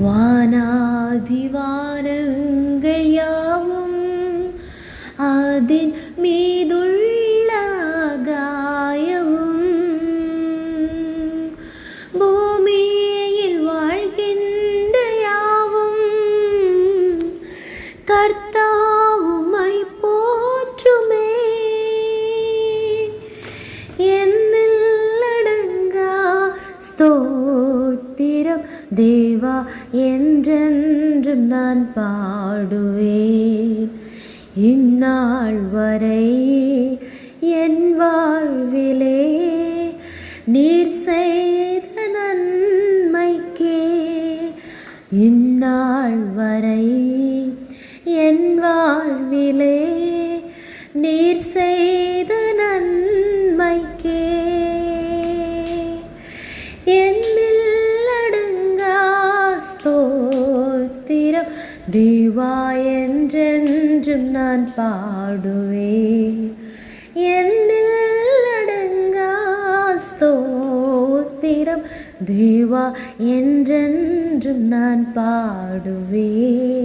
வானாதி வானங்கள் யாவும் அதின் மீதுள்ள ஆகாயமும் பூமியில் வாழ்கின்ற யாவும் கர்த்தாவுமை போற்றுமே. என்னில் அடங்கா ஸ்தோத்திரம் தேவா என்றென்றும் நான் பாடுவேன். இந்நாள் வரை என் வாழ்விலே நீர் செய்த நன்மைக்கே. இந்நாள் வரை என் வாழ்விலே நீர் செய்த நன்மைக்கே. என்னில் அடங்கா ஸ்தோத்திரம் தேவா என்றென்றும் நான் பாடுவேன். என்னில் அடங்கா ஸ்தோத்திரம் தேவா என்றென்றும் நான் பாடுவேன்.